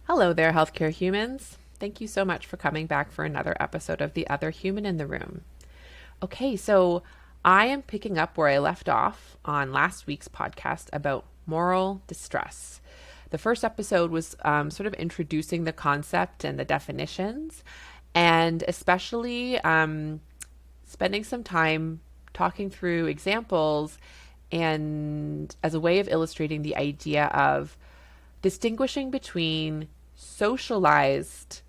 Hello there, healthcare humans. Thank you so much for coming back for another episode of The Other Human in the Room. Okay, so I am picking up where I left off on last week's podcast about moral distress. The first episode was sort of introducing the concept and the definitions, and especially spending some time talking through examples and as a way of illustrating the idea of distinguishing between socialized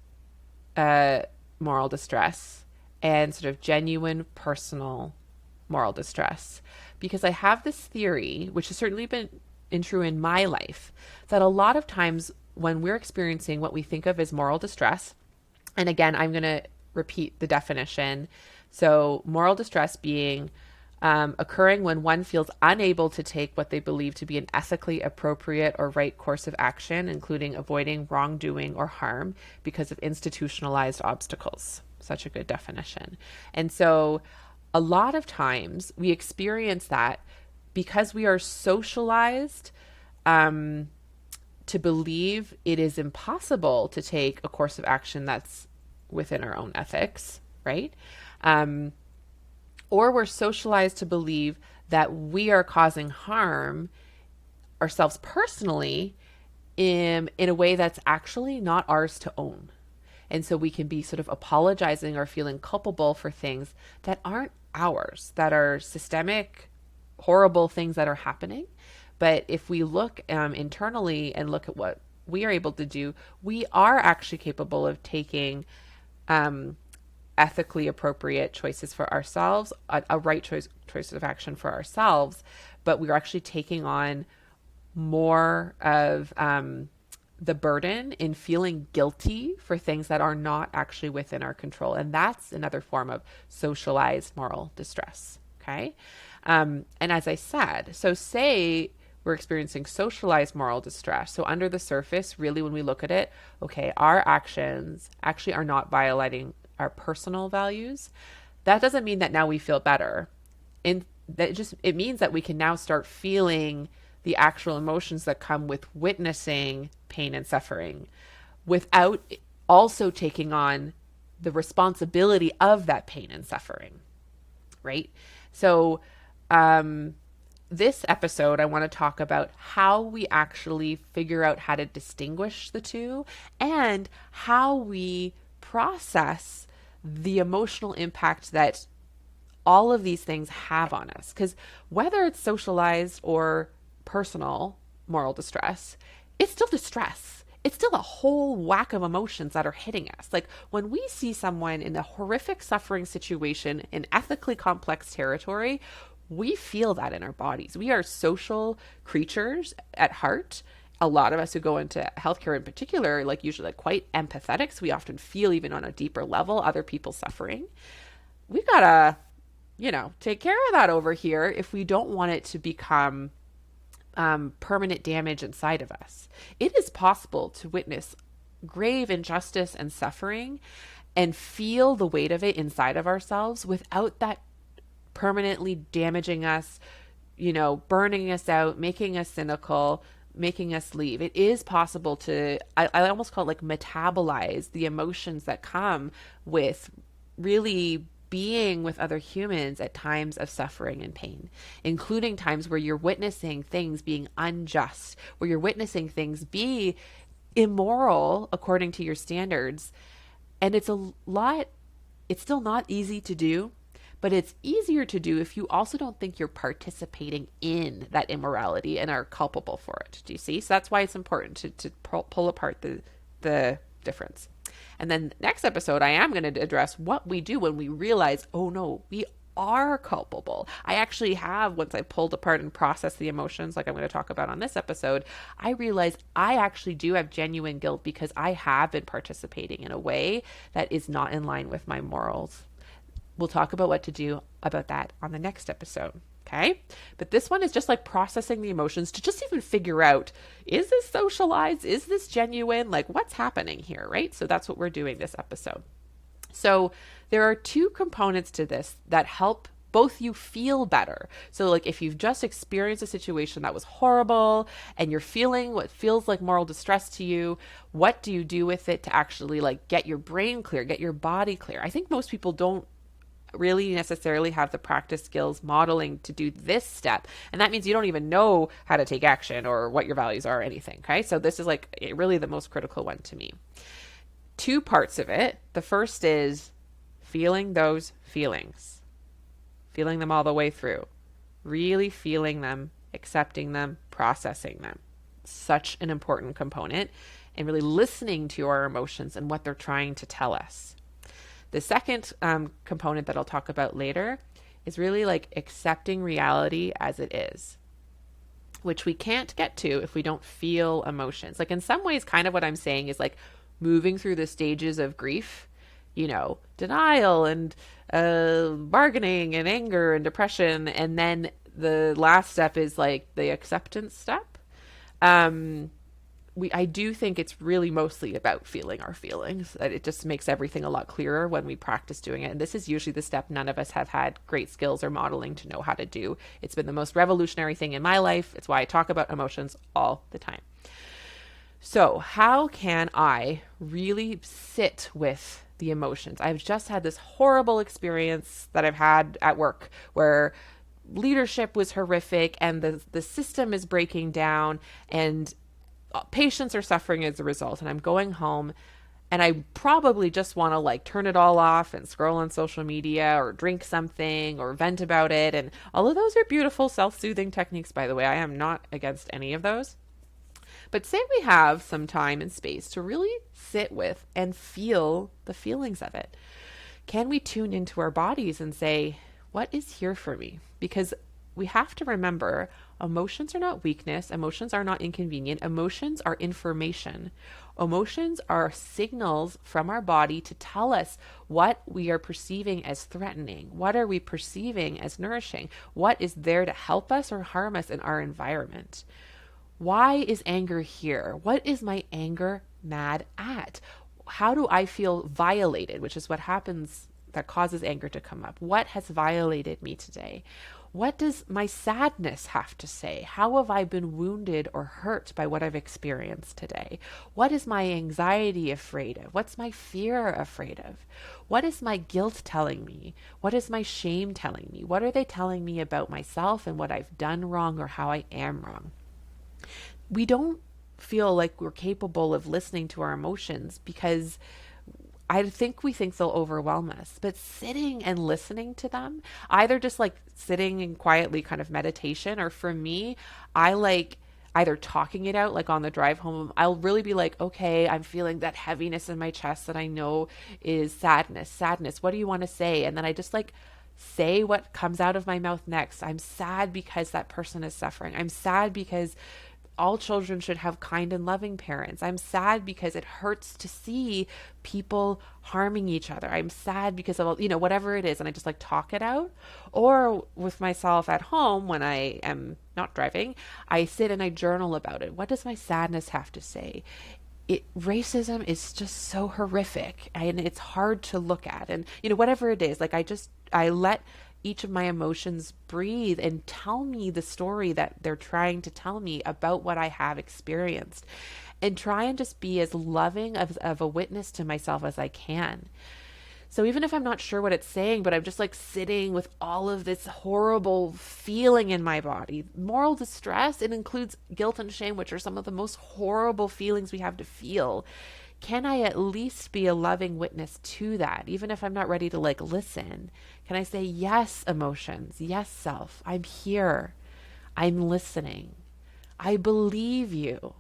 moral distress and sort of genuine personal moral distress. Because I have this theory, which has certainly been true in my life, that a lot of times when we're experiencing what we think of as moral distress, and again, I'm going to repeat the definition. So, moral distress being occurring when one feels unable to take what they believe to be an ethically appropriate or right course of action, including avoiding wrongdoing or harm because of institutionalized obstacles. Such a good definition. And so a lot of times we experience that because we are socialized to believe it is impossible to take a course of action that's within our own ethics, right? Or we're socialized to believe that we are causing harm ourselves personally in a way that's actually not ours to own. And so we can be sort of apologizing or feeling culpable for things that aren't ours, that are systemic, horrible things that are happening. But if we look internally and look at what we are able to do, we are actually capable of taking ethically appropriate choices for ourselves, a right choice of action for ourselves, but we're actually taking on more of the burden in feeling guilty for things that are not actually within our control. And that's another form of socialized moral distress. Okay. And as I said, so say we're experiencing socialized moral distress. So under the surface, really, when we look at it, okay, our actions actually are not violating our personal values. That doesn't mean that now we feel better. And it means that we can now start feeling the actual emotions that come with witnessing pain and suffering without also taking on the responsibility of that pain and suffering, right? So this episode, I want to talk about how we actually figure out how to distinguish the two and how we process the emotional impact that all of these things have on us. Because whether it's socialized or personal moral distress, it's still distress. It's still a whole whack of emotions that are hitting us. Like when we see someone in a horrific suffering situation in ethically complex territory, we feel that in our bodies. We are social creatures at heart. A lot of us who go into healthcare in particular, like usually like quite empathetic. So we often feel even on a deeper level, other people suffering. We gotta, take care of that over here if we don't want it to become permanent damage inside of us. It is possible to witness grave injustice and suffering and feel the weight of it inside of ourselves without that permanently damaging us, burning us out, making us cynical, making us leave. It is possible to, I almost call it like metabolize the emotions that come with really being with other humans at times of suffering and pain, including times where you're witnessing things being unjust, where you're witnessing things be immoral according to your standards. And it's still not easy to do, but it's easier to do if you also don't think you're participating in that immorality and are culpable for it. Do you see? So that's why it's important to pull apart the difference. And then next episode, I am going to address what we do when we realize, oh no, we are culpable. I actually have, once I pulled apart and processed the emotions, like I'm going to talk about on this episode, I realized I actually do have genuine guilt because I have been participating in a way that is not in line with my morals. We'll talk about what to do about that on the next episode. Okay. But this one is just like processing the emotions to just even figure out, is this socialized? Is this genuine? Like what's happening here? Right. So that's what we're doing this episode. So there are two components to this that help both you feel better. So like if you've just experienced a situation that was horrible and you're feeling what feels like moral distress to you, what do you do with it to actually like get your brain clear, get your body clear? I think most people don't really necessarily have the practice skills modeling to do this step. And that means you don't even know how to take action or what your values are or anything. Okay. So this is like really the most critical one to me. Two parts of it. The first is feeling those feelings, feeling them all the way through, really feeling them, accepting them, processing them. Such an important component, and really listening to our emotions and what they're trying to tell us. The second component that I'll talk about later is really like accepting reality as it is, which we can't get to if we don't feel emotions. Like in some ways, kind of what I'm saying is like moving through the stages of grief, you know, denial and bargaining and anger and depression. And then the last step is like the acceptance step. I do think it's really mostly about feeling our feelings. It just makes everything a lot clearer when we practice doing it. And this is usually the step none of us have had great skills or modeling to know how to do. It's been the most revolutionary thing in my life. It's why I talk about emotions all the time. So how can I really sit with the emotions? I've just had this horrible experience that I've had at work where leadership was horrific and the system is breaking down and patients are suffering as a result. And I'm going home and I probably just want to like turn it all off and scroll on social media or drink something or vent about it. And all of those are beautiful self-soothing techniques, by the way. I am not against any of those. But say we have some time and space to really sit with and feel the feelings of it. Can we tune into our bodies and say, what is here for me? Because we have to remember emotions are not weakness. Emotions are not inconvenient. Emotions are information. Emotions are signals from our body to tell us what we are perceiving as threatening. What are we perceiving as nourishing? What is there to help us or harm us in our environment? Why is anger here? What is my anger mad at? How do I feel violated, which is what happens that causes anger to come up? What has violated me today? What does my sadness have to say? How have I been wounded or hurt by what I've experienced today? What is my anxiety afraid of? What's my fear afraid of? What is my guilt telling me? What is my shame telling me? What are they telling me about myself and what I've done wrong or how I am wrong? We don't feel like we're capable of listening to our emotions because I think we think they'll overwhelm us, but sitting and listening to them, either just like sitting in quietly kind of meditation, or for me, I like either talking it out, like on the drive home, I'll really be like, okay, I'm feeling that heaviness in my chest that I know is sadness. What do you want to say? And then I just like say what comes out of my mouth next. I'm sad because that person is suffering. I'm sad because all children should have kind and loving parents. I'm sad because it hurts to see people harming each other. I'm sad because of, whatever it is. And I just like talk it out. Or with myself at home, when I am not driving, I sit and I journal about it. What does my sadness have to say? Racism is just so horrific and it's hard to look at. And, whatever it is, like I let each of my emotions breathe and tell me the story that they're trying to tell me about what I have experienced, and try and just be as loving of a witness to myself as I can. So even if I'm not sure what it's saying, but I'm just like sitting with all of this horrible feeling in my body, moral distress, it includes guilt and shame, which are some of the most horrible feelings we have to feel. Can I at least be a loving witness to that? Even if I'm not ready to like listen, can I say, yes, emotions, yes, self, I'm here. I'm listening. I believe you.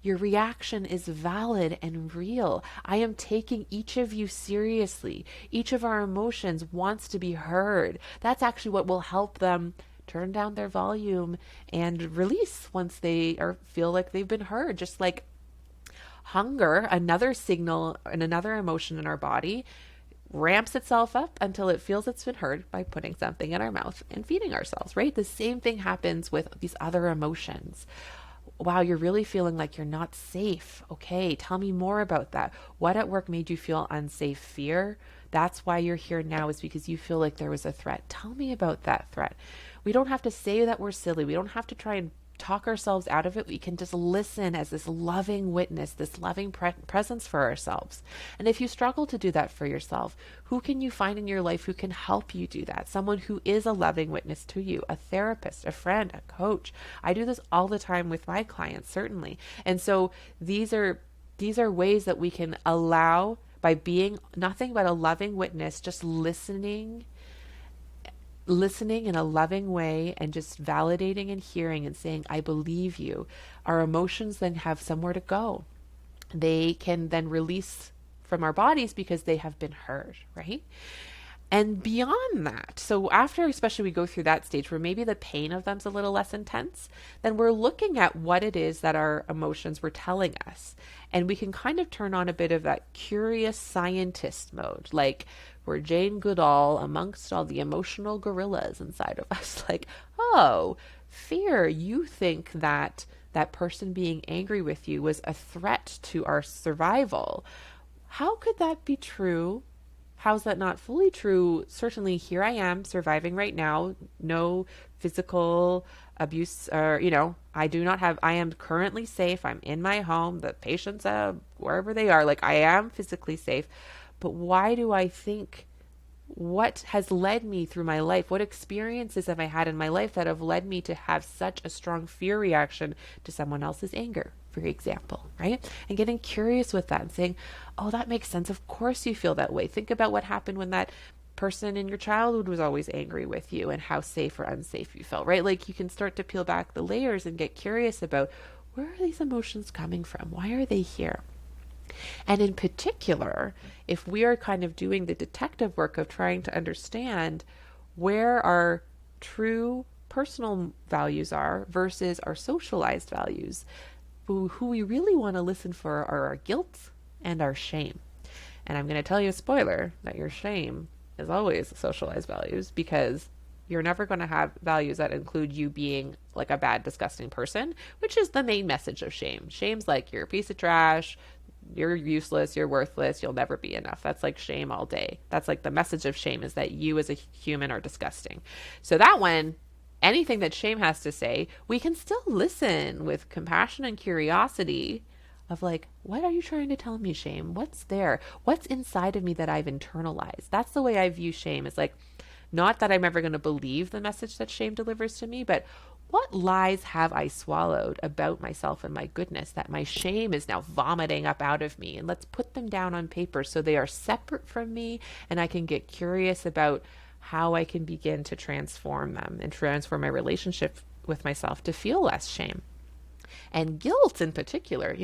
Your reaction is valid and real. I am taking each of you seriously. Each of our emotions wants to be heard. That's actually what will help them turn down their volume and release once they feel like they've been heard. Just like hunger, another signal and another emotion in our body, ramps itself up until it feels it's been heard by putting something in our mouth and feeding ourselves, right? The same thing happens with these other emotions. Wow, you're really feeling like you're not safe. Okay, tell me more about that. What at work made you feel unsafe? Fear? That's why you're here now, is because you feel like there was a threat. Tell me about that threat. We don't have to say that we're silly. We don't have to try and talk ourselves out of it. We can just listen as this loving witness, this loving presence for ourselves. And if you struggle to do that for yourself, who can you find in your life who can help you do that? Someone who is a loving witness to you, a therapist, a friend, a coach. I do this all the time with my clients, certainly. And so these are ways that we can allow, by being nothing but a loving witness, just listening in a loving way and just validating and hearing and saying, I believe you. Our emotions then have somewhere to go. They can then release from our bodies because they have been heard, right? And beyond that, so after especially we go through that stage where maybe the pain of them's a little less intense, then we're looking at what it is that our emotions were telling us. And we can kind of turn on a bit of that curious scientist mode, like we're Jane Goodall amongst all the emotional gorillas inside of us. Like, oh, fear, you think that that person being angry with you was a threat to our survival. How could that be true? How's that not fully true? Certainly, here I am surviving right now. No physical abuse, or, I am currently safe. I'm in my home. The patients, wherever they are, like I am physically safe. But why do I think, what has led me through my life? What experiences have I had in my life that have led me to have such a strong fear reaction to someone else's anger, for example, right? And getting curious with that and saying, oh, that makes sense. Of course you feel that way. Think about what happened when that person in your childhood was always angry with you and how safe or unsafe you felt, right? Like you can start to peel back the layers and get curious about, where are these emotions coming from? Why are they here? And in particular, if we are kind of doing the detective work of trying to understand where our true personal values are versus our socialized values, who we really want to listen for are our guilt and our shame. And I'm going to tell you a spoiler that your shame is always socialized values, because you're never going to have values that include you being like a bad, disgusting person, which is the main message of shame. Shame's like, you're a piece of trash, you're useless, you're worthless, you'll never be enough. That's like shame all day. That's like the message of shame, is that you as a human are disgusting. So that one, anything that shame has to say, we can still listen with compassion and curiosity of like, what are you trying to tell me, shame? What's there? What's inside of me that I've internalized? That's the way I view shame. It's like, not that I'm ever going to believe the message that shame delivers to me, but what lies have I swallowed about myself and my goodness that my shame is now vomiting up out of me? And let's put them down on paper so they are separate from me, and I can get curious about how I can begin to transform them and transform my relationship with myself to feel less shame. And guilt in particular,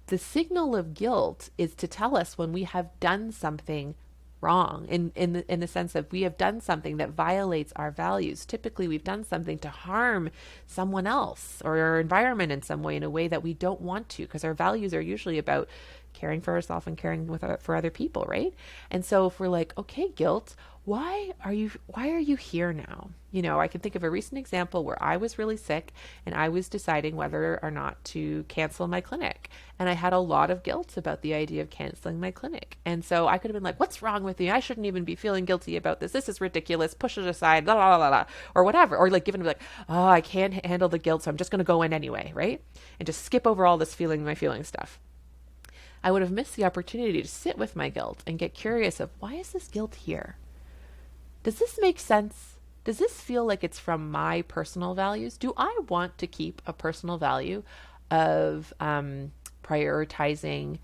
the signal of guilt is to tell us when we have done something wrong, in the sense that we have done something that violates our values. Typically, we've done something to harm someone else or our environment in some way, in a way that we don't want to, because our values are usually about caring for ourselves and caring for other people, right? And so if we're like, okay, guilt, why are you here now? I can think of a recent example where I was really sick and I was deciding whether or not to cancel my clinic. And I had a lot of guilt about the idea of canceling my clinic. And so I could have been like, what's wrong with me? I shouldn't even be feeling guilty about this. This is ridiculous. Push it aside, blah, blah, blah, blah, or whatever. Or like giving like, oh, I can't handle the guilt, so I'm just going to go in anyway, right? And just skip over all this my feeling stuff. I would have missed the opportunity to sit with my guilt and get curious of, why is this guilt here? Does this make sense? Does this feel like it's from my personal values? Do I want to keep a personal value of prioritizing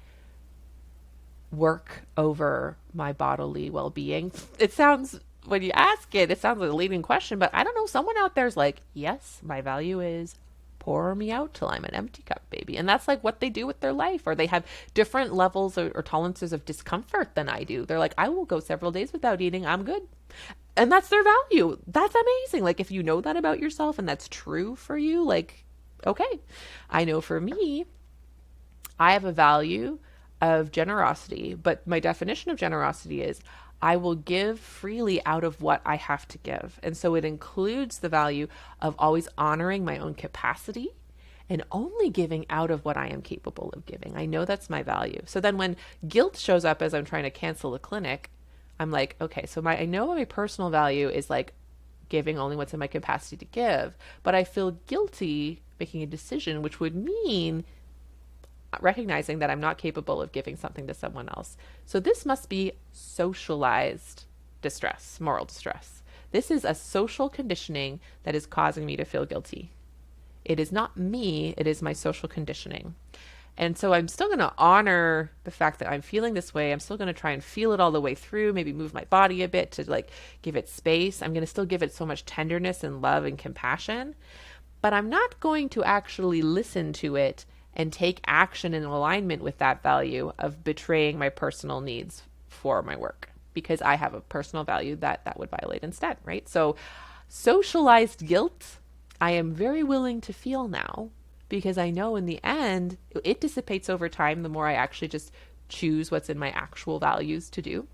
work over my bodily well-being? It sounds, when you ask it, it sounds like a leading question, but I don't know. Someone out there's like, yes, my value is pour me out till I'm an empty cup, baby. And that's like what they do with their life, or they have different levels or tolerances of discomfort than I do. They're like, I will go several days without eating. I'm good. And that's their value. That's amazing. Like, if you know that about yourself and that's true for you, like, okay. I know for me, I have a value of generosity, but my definition of generosity is I will give freely out of what I have to give. And so it includes the value of always honoring my own capacity and only giving out of what I am capable of giving. I know that's my value. So then when guilt shows up as I'm trying to cancel the clinic, I'm like, okay, so I know my personal value is like giving only what's in my capacity to give, but I feel guilty making a decision, which would mean recognizing that I'm not capable of giving something to someone else. So this must be socialized distress, moral distress. This is a social conditioning that is causing me to feel guilty. It is not me, it is my social conditioning. And so I'm still going to honor the fact that I'm feeling this way. I'm still going to try and feel it all the way through, maybe move my body a bit to like give it space. I'm going to still give it so much tenderness and love and compassion, but I'm not going to actually listen to it and take action in alignment with that value of betraying my personal needs for my work, because I have a personal value that would violate instead, right? So socialized guilt, I am very willing to feel now, because I know in the end, it dissipates over time the more I actually just choose what's in my actual values to do.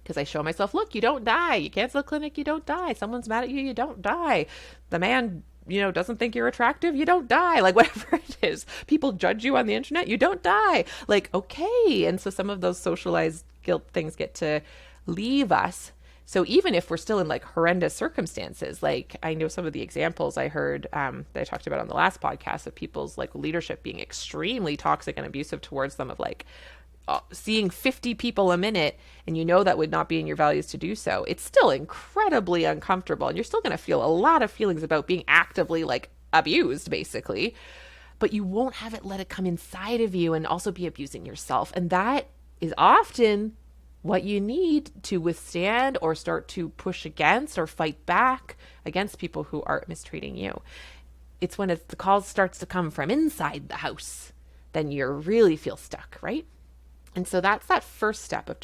Because I show myself, look, you don't die. You cancel a clinic, you don't die. Someone's mad at you, you don't die. The man, doesn't think you're attractive, you don't die. Like whatever it is. People judge you on the internet, you don't die. Like, okay. And so some of those socialized guilt things get to leave us. So even if we're still in like horrendous circumstances, like I know some of the examples I heard that I talked about on the last podcast of people's like leadership being extremely toxic and abusive towards them, of like seeing 50 people a minute, and that would not be in your values to do so. It's still incredibly uncomfortable, and you're still going to feel a lot of feelings about being actively like abused, basically, but you won't have it let it come inside of you and also be abusing yourself. And that is often what you need to withstand or start to push against or fight back against people who are mistreating you. It's when the call starts to come from inside the house, then you really feel stuck, right? And so that's that first step of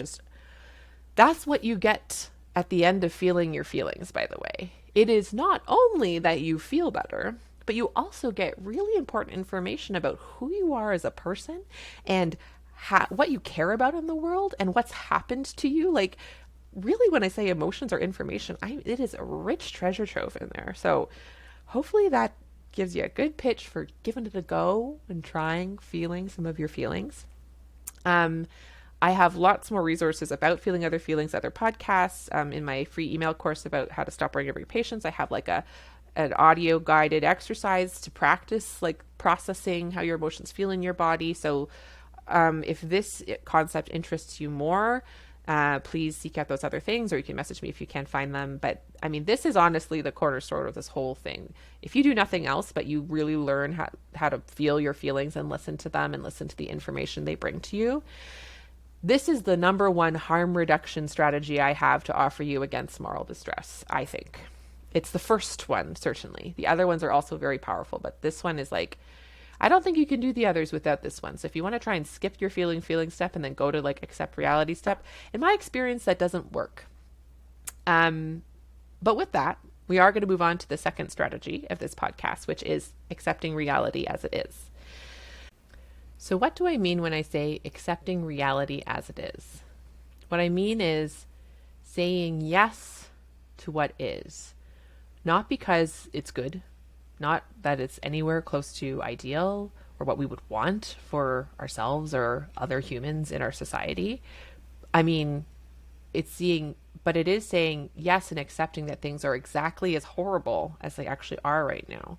that's what you get at the end of feeling your feelings, by the way. It is not only that you feel better, but you also get really important information about who you are as a person and what you care about in the world and what's happened to you. Like, really, when I say emotions or information, it is a rich treasure trove in there. So hopefully that gives you a good pitch for giving it a go and feeling some of your feelings. I have lots more resources about feeling other feelings, other podcasts. In my free email course about how to stop worrying about your patients, I have like an audio guided exercise to practice like processing how your emotions feel in your body. So if this concept interests you more, please seek out those other things, or you can message me if you can't find them. But I mean, this is honestly the cornerstone of this whole thing. If you do nothing else, but you really learn how to feel your feelings and listen to them and listen to the information they bring to you, this is the number one harm reduction strategy I have to offer you against moral distress, I think. It's the first one, certainly. The other ones are also very powerful, but this one is like, I don't think you can do the others without this one. So if you want to try and skip your feeling step and then go to like accept reality step, in my experience, that doesn't work. But with that, we are going to move on to the second strategy of this podcast, which is accepting reality as it is. So what do I mean when I say accepting reality as it is? What I mean is saying yes to what is, not because it's good, not that it's anywhere close to ideal or what we would want for ourselves or other humans in our society. I mean, it is saying yes and accepting that things are exactly as horrible as they actually are right now.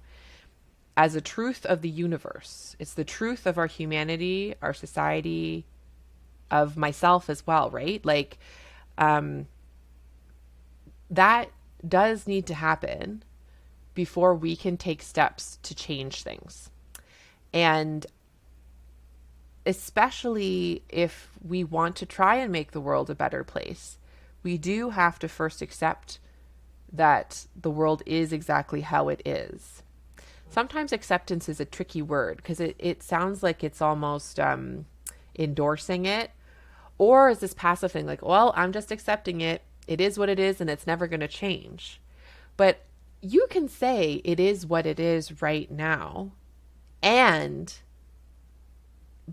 As a truth of the universe. It's the truth of our humanity, our society, of myself as well, right? Like, that does need to happen before we can take steps to change things. And especially if we want to try and make the world a better place, we do have to first accept that the world is exactly how it is. Sometimes acceptance is a tricky word because it sounds like it's almost endorsing it, or is this passive thing like, well, I'm just accepting it. It is what it is and it's never going to change. But you can say it is what it is right now, and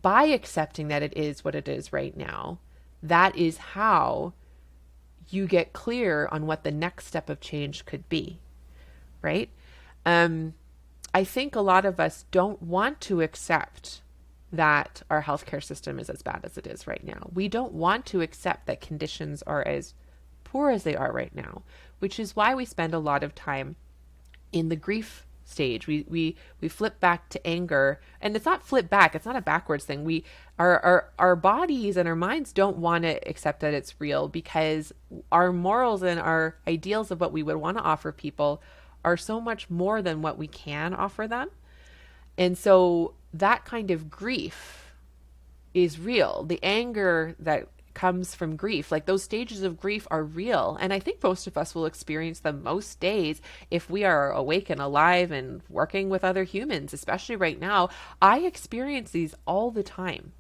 by accepting that it is what it is right now, that is how you get clear on what the next step of change could be, right? I think a lot of us don't want to accept that our healthcare system is as bad as it is right now. We don't want to accept that conditions are as poor as they are right now, which is why we spend a lot of time in the grief stage. We flip back to anger, and it's not flip back, it's not a backwards thing. Our bodies and our minds don't want to accept that it's real, because our morals and our ideals of what we would want to offer people are so much more than what we can offer them. And so that kind of grief is real. The anger that comes from grief, like those stages of grief, are real. And I think most of us will experience them most days if we are awake and alive and working with other humans, especially right now. I experience these all the time.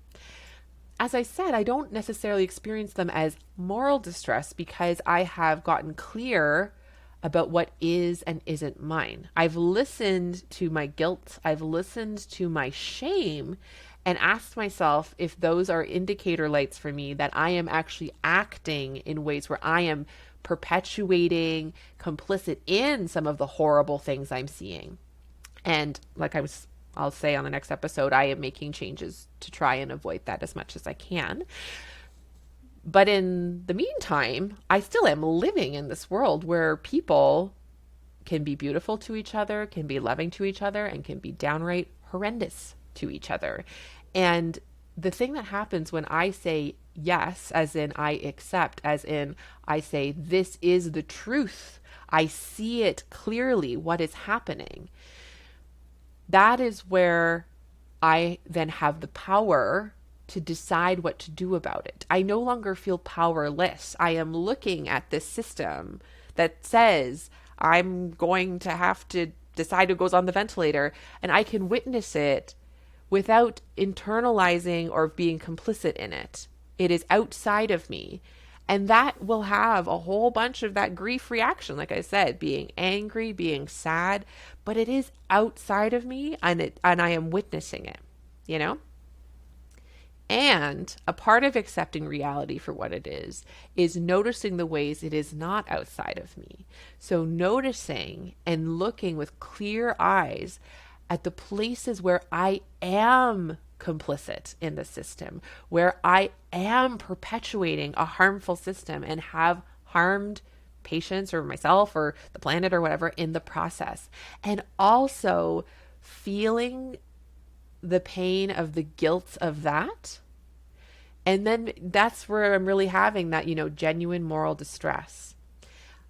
As I said, I don't necessarily experience them as moral distress because I have gotten clear about what is and isn't mine. I've listened to my guilt, I've listened to my shame, and asked myself if those are indicator lights for me that I am actually acting in ways where I am perpetuating, complicit in some of the horrible things I'm seeing. And I'll say on the next episode, I am making changes to try and avoid that as much as I can. But in the meantime, I still am living in this world where people can be beautiful to each other, can be loving to each other, and can be downright horrendous to each other. And the thing that happens when I say yes, as in I accept, as in I say this is the truth, I see it clearly what is happening, that is where I then have the power to decide what to do about it. I no longer feel powerless. I am looking at this system that says I'm going to have to decide who goes on the ventilator, and I can witness it without internalizing or being complicit in it. It is outside of me. And that will have a whole bunch of that grief reaction, like I said, being angry, being sad, but it is outside of me, and I am witnessing it, you know? And a part of accepting reality for what it is noticing the ways it is not outside of me. So noticing and looking with clear eyes at the places where I am complicit in the system, where I am perpetuating a harmful system and have harmed patients or myself or the planet or whatever in the process. And also feeling the pain of the guilt of that. And then that's where I'm really having that, genuine moral distress.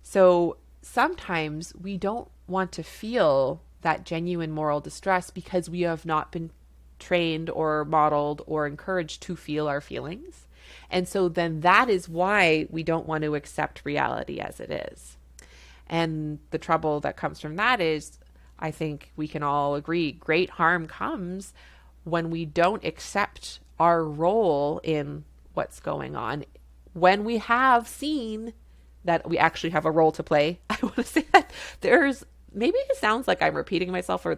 So sometimes we don't want to feel that genuine moral distress because we have not been trained or modeled or encouraged to feel our feelings. And so then that is why we don't want to accept reality as it is. And the trouble that comes from that is, I think we can all agree, great harm comes when we don't accept our role in what's going on, when we have seen that we actually have a role to play. I want to say that maybe it sounds like I'm repeating myself, or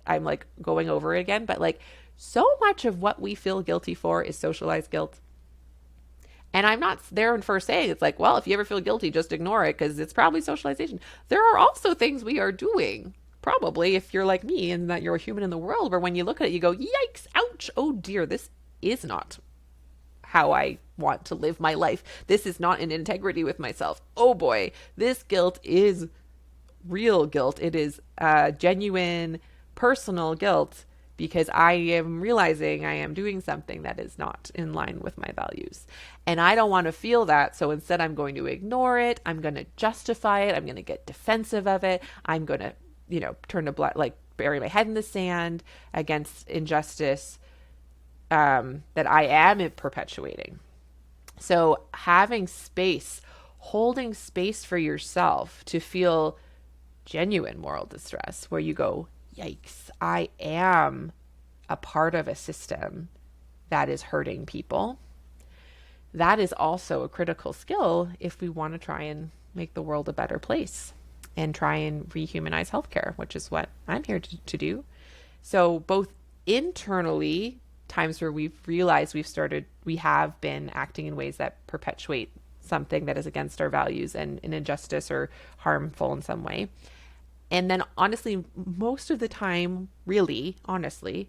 I'm like going over it again, but like so much of what we feel guilty for is socialized guilt. And I'm not there for saying it's like, well, if you ever feel guilty, just ignore it because it's probably socialization. There are also things we are doing, probably, if you're like me and that you're a human in the world, where when you look at it, you go, yikes, ouch, oh dear, this is not how I want to live my life. This is not in integrity with myself. Oh boy, this guilt is real guilt. It is genuine personal guilt because I am realizing I am doing something that is not in line with my values. And I don't want to feel that. So instead I'm going to ignore it. I'm going to justify it. I'm going to get defensive of it. I'm going to, turn to bury my head in the sand against injustice that I am perpetuating. So having space, holding space for yourself to feel genuine moral distress, where you go, yikes, I am a part of a system that is hurting people. That is also a critical skill if we want to try and make the world a better place and try and rehumanize healthcare, which is what I'm here to do. So both internally, times where we've realized we have been acting in ways that perpetuate something that is against our values and an injustice or harmful in some way. And then honestly, most of the time, really, honestly,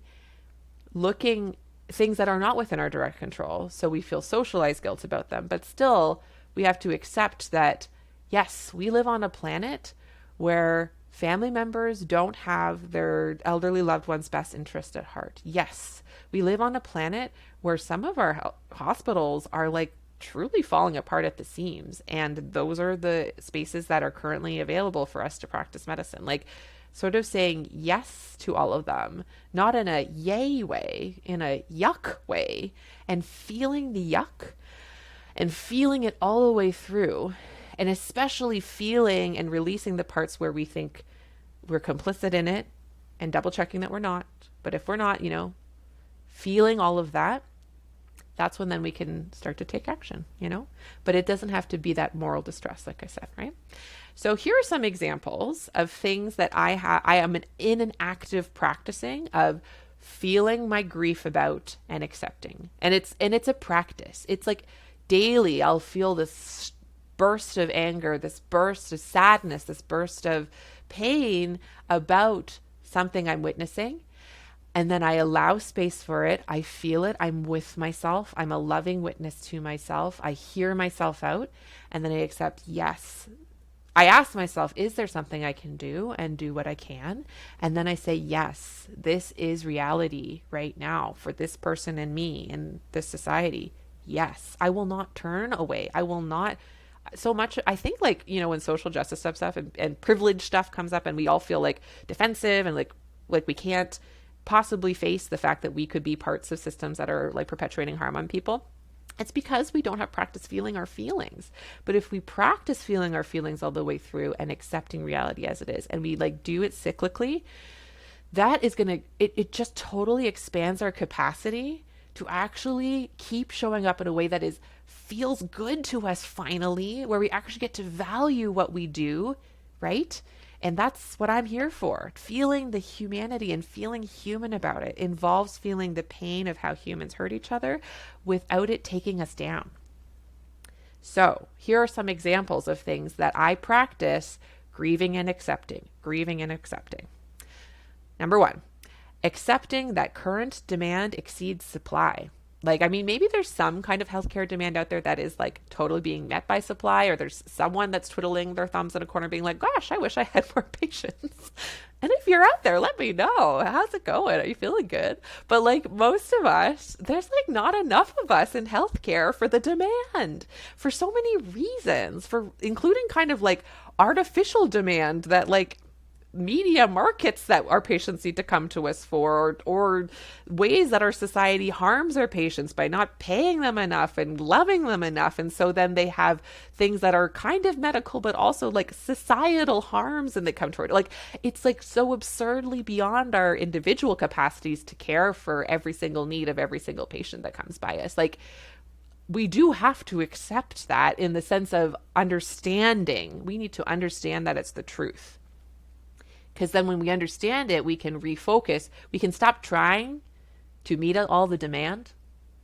looking things that are not within our direct control. So we feel socialized guilt about them. But still, we have to accept that, yes, we live on a planet where family members don't have their elderly loved ones' best interest at heart. Yes, we live on a planet where some of our hospitals are like truly falling apart at the seams. And those are the spaces that are currently available for us to practice medicine. Like, sort of saying yes to all of them, not in a yay way, in a yuck way, and feeling the yuck and feeling it all the way through, and especially feeling and releasing the parts where we think we're complicit in it and double checking that we're not. But if we're not, feeling all of that, that's when then we can start to take action, but it doesn't have to be that moral distress, like I said, right? So here are some examples of things that I am in an active practicing of feeling my grief about and accepting. And it's a practice. It's like daily I'll feel this burst of anger, this burst of sadness, this burst of pain about something I'm witnessing. And then I allow space for it. I feel it. I'm with myself. I'm a loving witness to myself. I hear myself out. And then I accept, yes. I ask myself, is there something I can do, and do what I can? And then I say, yes, this is reality right now for this person and me and this society. Yes, I will not turn away. I will not. So much, I think, like, when social justice stuff and privilege stuff comes up and we all feel like defensive and like we can't possibly face the fact that we could be parts of systems that are like perpetuating harm on people. It's because we don't have practice feeling our feelings. But if we practice feeling our feelings all the way through and accepting reality as it is, and we like do it cyclically, that is it just totally expands our capacity to actually keep showing up in a way that feels good to us finally, where we actually get to value what we do, right? And that's what I'm here for. Feeling the humanity and feeling human about it involves feeling the pain of how humans hurt each other without it taking us down. So here are some examples of things that I practice grieving and accepting. Number 1, accepting that current demand exceeds supply. Like, I mean, maybe there's some kind of healthcare demand out there that is like totally being met by supply, or there's someone that's twiddling their thumbs in a corner being like, gosh, I wish I had more patients. And if you're out there, let me know. How's it going? Are you feeling good? But like most of us, there's like not enough of us in healthcare for the demand for so many reasons, for including kind of like artificial demand that like media markets that our patients need to come to us for, or ways that our society harms our patients by not paying them enough and loving them enough. And so then they have things that are kind of medical, but also like societal harms, and they come toward like, it's like so absurdly beyond our individual capacities to care for every single need of every single patient that comes by us. Like, we do have to accept that in the sense of understanding. We need to understand that it's the truth. Because then when we understand it, we can refocus. We can stop trying to meet all the demand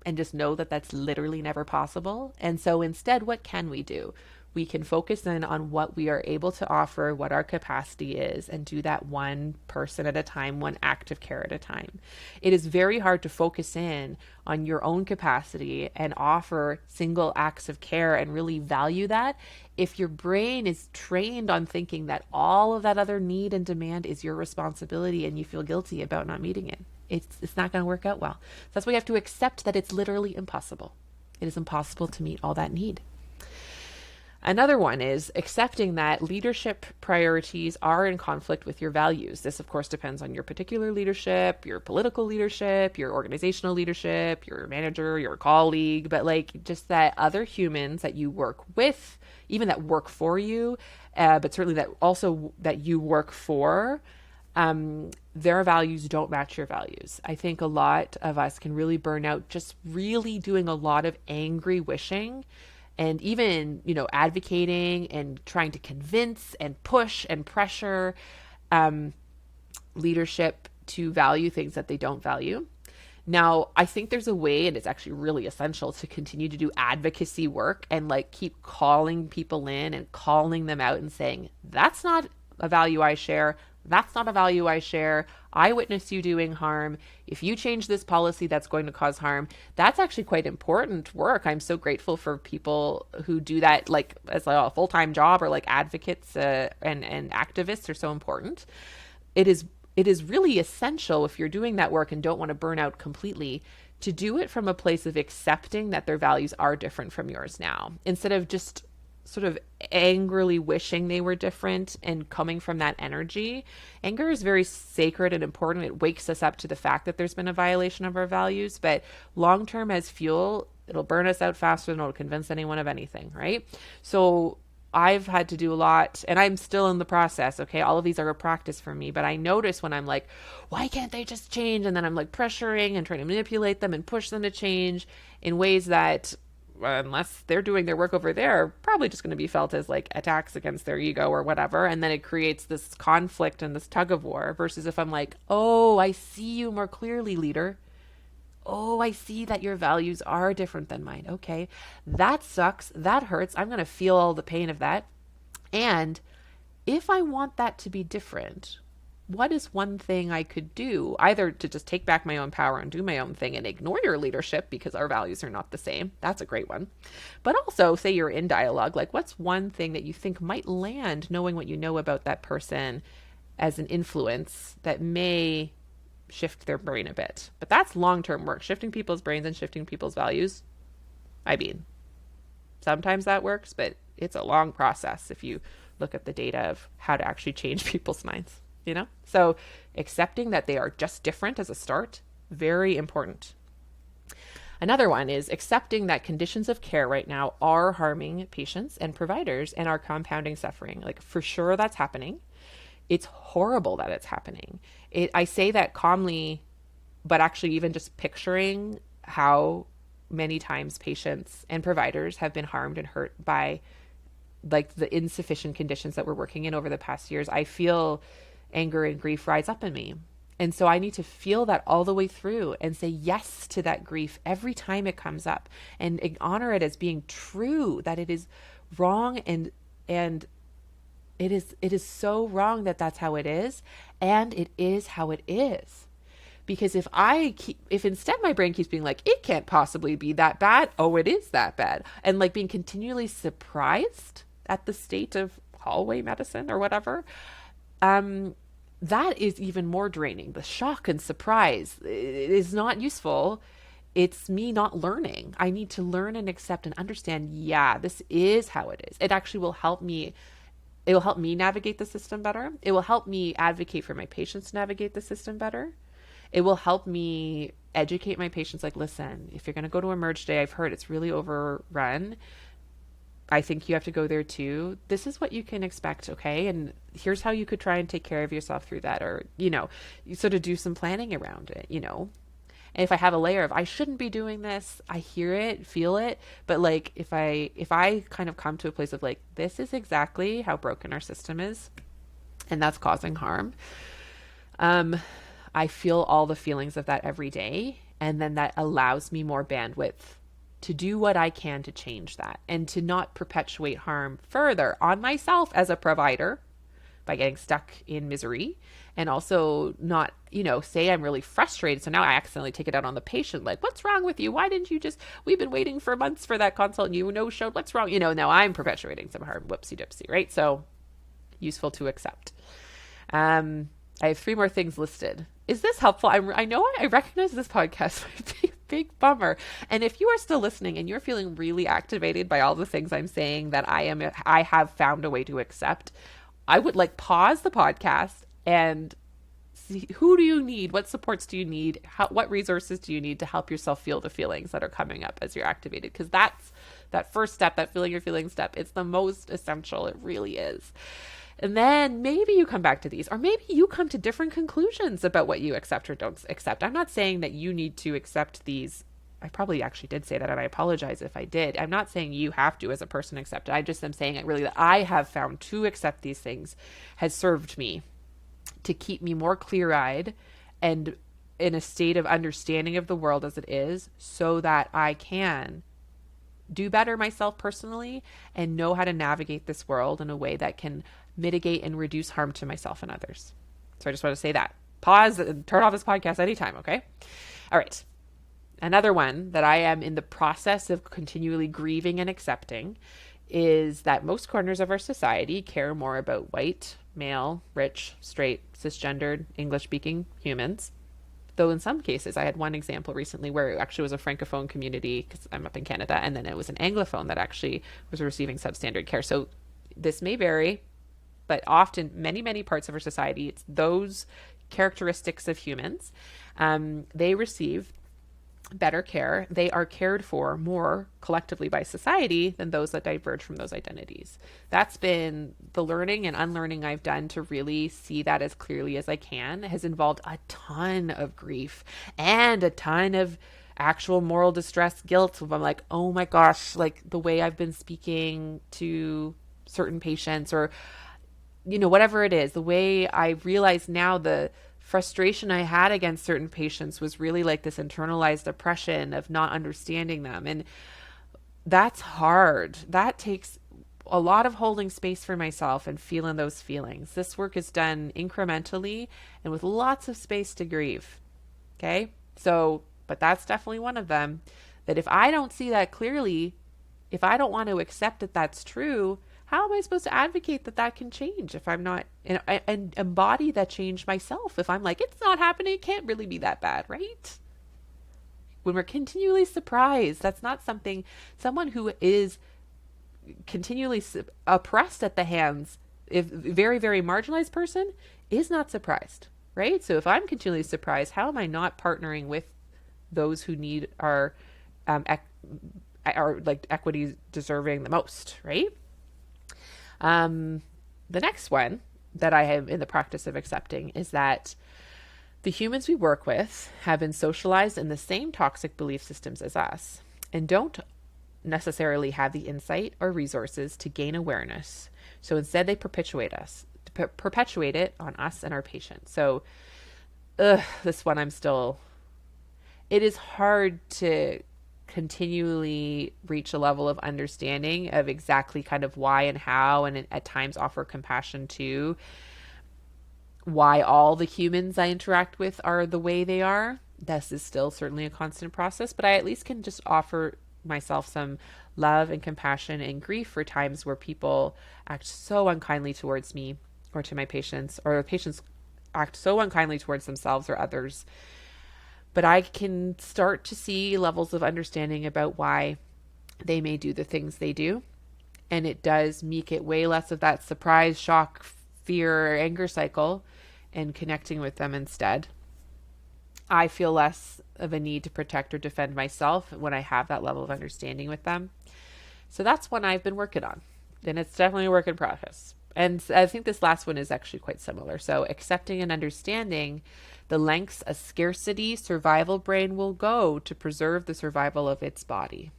and just know that that's literally never possible. And so instead, what can we do? We can focus in on what we are able to offer, what our capacity is, and do that one person at a time, one act of care at a time. It is very hard to focus in on your own capacity and offer single acts of care and really value that if your brain is trained on thinking that all of that other need and demand is your responsibility and you feel guilty about not meeting it. It's not going to work out well. So that's why we have to accept that it's literally impossible. It is impossible to meet all that need. Another one is accepting that leadership priorities are in conflict with your values. This, of course, depends on your particular leadership, your political leadership, your organizational leadership, your manager, your colleague, but like just that other humans that you work with, even that work for you, but certainly that also that you work for, their values don't match your values. I think a lot of us can really burn out just really doing a lot of angry wishing, and even, advocating and trying to convince and push and pressure leadership to value things that they don't value. Now, I think there's a way, and it's actually really essential to continue to do advocacy work and like keep calling people in and calling them out and saying, that's not a value I share. That's not a value I share. I witness you doing harm. If you change this policy, that's going to cause harm. That's actually quite important work. I'm so grateful for people who do that, like as a full-time job, or like advocates and activists are so important. It is really essential, if you're doing that work and don't want to burn out completely, to do it from a place of accepting that their values are different from yours now, instead of just sort of angrily wishing they were different and coming from that energy. Anger is very sacred and important. It wakes us up to the fact that there's been a violation of our values, but long term, as fuel, it'll burn us out faster than it'll convince anyone of anything, right? So I've had to do a lot, and I'm still in the process. Okay. All of these are a practice for me, but I notice when I'm like, why can't they just change? And then I'm like pressuring and trying to manipulate them and push them to change in ways that, unless they're doing their work over there, probably just going to be felt as like attacks against their ego or whatever. And then it creates this conflict and this tug of war, versus if I'm like, oh, I see you more clearly, leader. Oh, I see that your values are different than mine. Okay. That sucks. That hurts. I'm going to feel all the pain of that. And if I want that to be different, what is one thing I could do, either to just take back my own power and do my own thing and ignore your leadership because our values are not the same? That's a great one. But also, say you're in dialogue, like what's one thing that you think might land, knowing what you know about that person as an influence that may shift their brain a bit? But that's long-term work. Shifting people's brains and shifting people's values, I mean, sometimes that works, but it's a long process if you look at the data of how to actually change people's minds. So accepting that they are just different as a start, very important. Another one is accepting that conditions of care right now are harming patients and providers and are compounding suffering. Like, for sure that's happening. It's horrible that it's happening. I say that calmly, but actually even just picturing how many times patients and providers have been harmed and hurt by like the insufficient conditions that we're working in over the past years, I feel anger and grief rise up in me. And so I need to feel that all the way through and say yes to that grief every time it comes up, and honor it as being true, that it is wrong, and it is so wrong that that's how it is, and it is how it is. Because if instead my brain keeps being like, it can't possibly be that bad, oh, it is that bad, and like being continually surprised at the state of hallway medicine or whatever, that is even more draining. The shock and surprise is not useful. It's me not learning. I need to learn and accept and understand, yeah, this is how it is. It actually will help me. It will help me navigate the system better. It will help me advocate for my patients to navigate the system better. It will help me educate my patients, like, listen, if you're going to go to Emerge Day, I've heard it's really overrun. I think you have to go there too. This is what you can expect, okay? And here's how you could try and take care of yourself through that, or, you sort of do some planning around it, And if I have a layer of, I shouldn't be doing this, I hear it, feel it, but like, if I kind of come to a place of like, this is exactly how broken our system is, and that's causing harm, I feel all the feelings of that every day. And then that allows me more bandwidth to do what I can to change that, and to not perpetuate harm further on myself as a provider by getting stuck in misery, and also not, say I'm really frustrated. So now I accidentally take it out on the patient. Like, what's wrong with you? Why didn't you we've been waiting for months for that consult and you no-showed. What's wrong? Now I'm perpetuating some harm. Whoopsie dipsy, right? So useful to accept. I have 3 more things listed. Is this helpful? I know I recognize this podcast might be a big bummer. And if you are still listening and you're feeling really activated by all the things I'm saying that I have found a way to accept, I would like pause the podcast and see, who do you need? What supports do you need? What resources do you need to help yourself feel the feelings that are coming up as you're activated? Because that's that first step, that feeling your feelings step. It's the most essential. It really is. And then maybe you come back to these, or maybe you come to different conclusions about what you accept or don't accept. I'm not saying that you need to accept these. I probably actually did say that, and I apologize if I did. I'm not saying you have to, as a person, accept it. I just am saying really that I have found to accept these things has served me to keep me more clear-eyed and in a state of understanding of the world as it is, so that I can do better myself personally and know how to navigate this world in a way that can mitigate and reduce harm to myself and others. So I just want to say that. Pause and turn off this podcast anytime, okay? All right. Another one that I am in the process of continually grieving and accepting is that most corners of our society care more about white, male, rich, straight, cisgendered, English-speaking humans. Though in some cases, I had one example recently where it actually was a Francophone community, because I'm up in Canada, and then it was an Anglophone that actually was receiving substandard care. So this may vary, but often many, many parts of our society, it's those characteristics of humans. They receive better care. They are cared for more collectively by society than those that diverge from those identities. That's been the learning and unlearning I've done to really see that as clearly as I can. It has involved a ton of grief and a ton of actual moral distress, guilt. I'm like, oh my gosh, like the way I've been speaking to certain patients, or whatever it is, the way I realize now the frustration I had against certain patients was really like this internalized oppression of not understanding them. And that's hard. That takes a lot of holding space for myself and feeling those feelings. This work is done incrementally and with lots of space to grieve. Okay. So, but that's definitely one of them, that if I don't see that clearly, if I don't want to accept that that's true, how am I supposed to advocate that that can change if I'm not, and embody that change myself? If I'm like, it's not happening, it can't really be that bad, right? When we're continually surprised, that's not something, someone who is continually oppressed at the hands, if very, very marginalized person is not surprised, right? So if I'm continually surprised, how am I not partnering with those who need our like equity deserving the most, right? The next one that I am in the practice of accepting is that the humans we work with have been socialized in the same toxic belief systems as us and don't necessarily have the insight or resources to gain awareness. So instead they perpetuate it on us and our patients. So this one it is hard to continually reach a level of understanding of exactly kind of why and how, and at times offer compassion to why all the humans I interact with are the way they are. This is still certainly a constant process, but I at least can just offer myself some love and compassion and grief for times where people act so unkindly towards me or to my patients, or patients act so unkindly towards themselves or others. But I can start to see levels of understanding about why they may do the things they do. And it does make it way less of that surprise, shock, fear, anger cycle, and connecting with them instead. I feel less of a need to protect or defend myself when I have that level of understanding with them. So that's one I've been working on. And it's definitely a work in progress. And I think this last one is actually quite similar. So accepting and understanding the lengths a scarcity survival brain will go to preserve the survival of its body.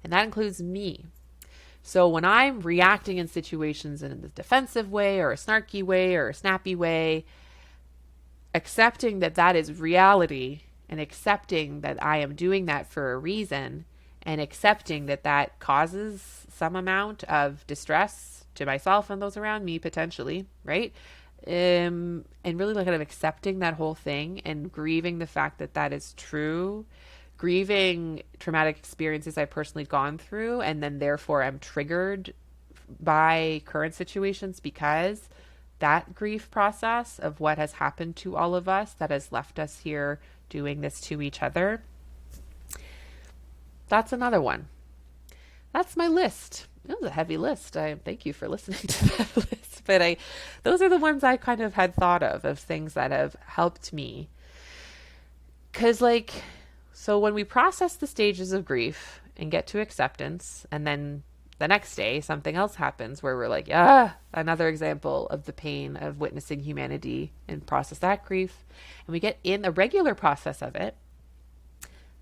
And that includes me. So when I'm reacting in situations in a defensive way or a snarky way or a snappy way, accepting that that is reality and accepting that I am doing that for a reason, and accepting that that causes some amount of distress to myself and those around me potentially, right? And really kind of accepting that whole thing and grieving the fact that that is true, grieving traumatic experiences I've personally gone through, and then therefore I'm triggered by current situations because that grief process of what has happened to all of us that has left us here doing this to each other. That's another one. That's my list. It was a heavy list. I thank you for listening to that list. But those are the ones I kind of had thought of things that have helped me. Because so when we process the stages of grief and get to acceptance, and then the next day something else happens where we're like, another example of the pain of witnessing humanity, and process that grief, and we get in a regular process of it,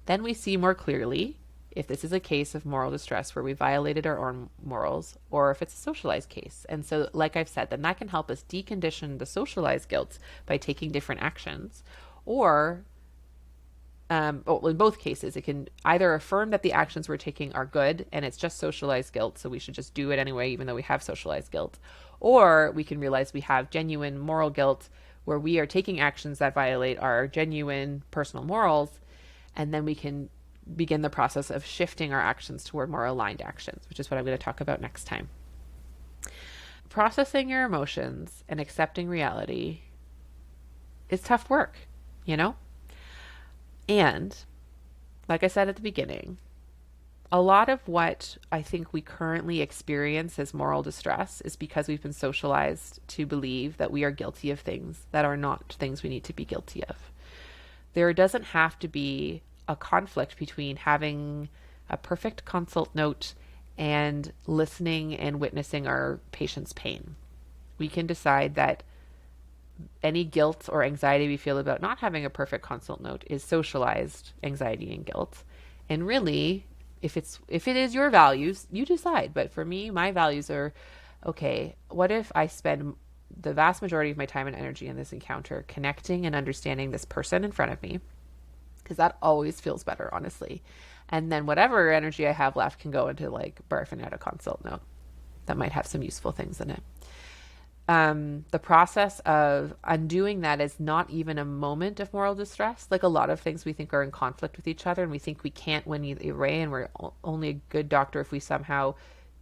then we see more clearly if this is a case of moral distress where we violated our own morals, or if it's a socialized case. And so, like I've said, then that can help us decondition the socialized guilt by taking different actions, or in both cases, it can either affirm that the actions we're taking are good and it's just socialized guilt, so we should just do it anyway, even though we have socialized guilt, or we can realize we have genuine moral guilt where we are taking actions that violate our genuine personal morals, and then we can begin the process of shifting our actions toward more aligned actions, which is what I'm going to talk about next time. Processing your emotions and accepting reality is tough work, you know? And like I said at the beginning, a lot of what I think we currently experience as moral distress is because we've been socialized to believe that we are guilty of things that are not things we need to be guilty of. There doesn't have to be a conflict between having a perfect consult note and listening and witnessing our patient's pain. We can decide that any guilt or anxiety we feel about not having a perfect consult note is socialized anxiety and guilt. And really, if it is your values, you decide. But for me, my values are, okay, what if I spend the vast majority of my time and energy in this encounter connecting and understanding this person in front of me? Because that always feels better, honestly. And then whatever energy I have left can go into like barfing out a consult note that might have some useful things in it. The process of undoing that is not even a moment of moral distress. Like a lot of things we think are in conflict with each other, and we think we can't win either way, and we're only a good doctor if we somehow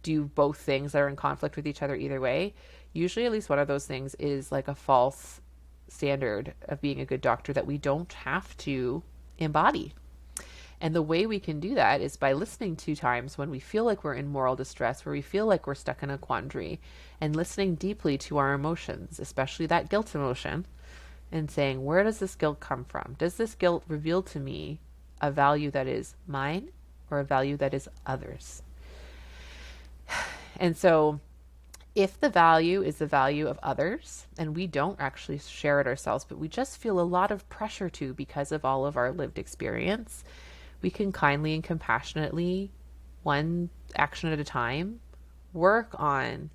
do both things that are in conflict with each other either way. Usually at least one of those things is like a false standard of being a good doctor that we don't have to embody. And the way we can do that is by listening to times when we feel like we're in moral distress, where we feel like we're stuck in a quandary, and listening deeply to our emotions, especially that guilt emotion, and saying, where does this guilt come from? Does this guilt reveal to me a value that is mine or a value that is others? And so if the value is the value of others, and we don't actually share it ourselves, but we just feel a lot of pressure to because of all of our lived experience, we can kindly and compassionately, one action at a time, work on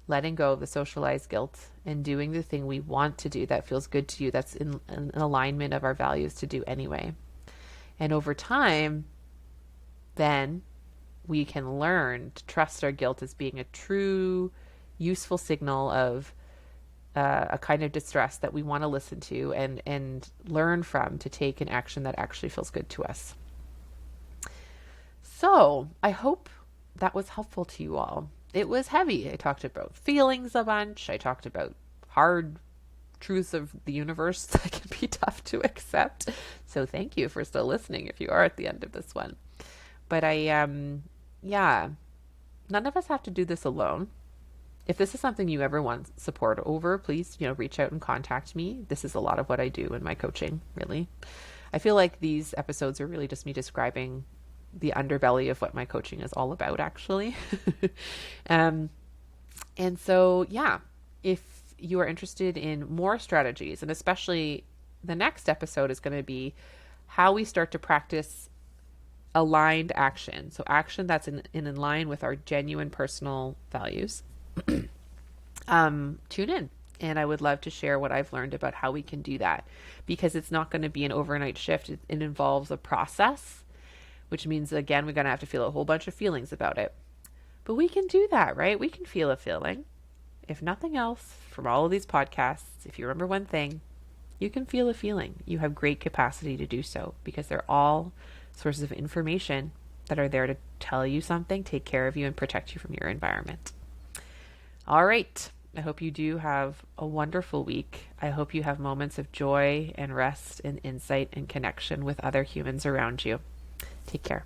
letting go of the socialized guilt and doing the thing we want to do that feels good to you, that's in an alignment of our values to do anyway. And over time, then we can learn to trust our guilt as being a true, useful signal of a kind of distress that we want to listen to and learn from to take an action that actually feels good to us. So I hope that was helpful to you all. It was heavy. I talked about feelings a bunch. I talked about hard truths of the universe that can be tough to accept. So thank you for still listening if you are at the end of this one. But none of us have to do this alone. If this is something you ever want support over, please, reach out and contact me. This is a lot of what I do in my coaching, really. I feel like these episodes are really just me describing the underbelly of what my coaching is all about, actually. And so, if you are interested in more strategies, and especially the next episode is going to be how we start to practice aligned action. So action that's in line with our genuine personal values. Tune in. And I would love to share what I've learned about how we can do that, because it's not going to be an overnight shift. It involves a process, which means, again, we're going to have to feel a whole bunch of feelings about it. But we can do that, right? We can feel a feeling. If nothing else, from all of these podcasts, if you remember one thing, you can feel a feeling. You have great capacity to do so, because they're all sources of information that are there to tell you something, take care of you, and protect you from your environment. All right. I hope you do have a wonderful week. I hope you have moments of joy and rest and insight and connection with other humans around you. Take care.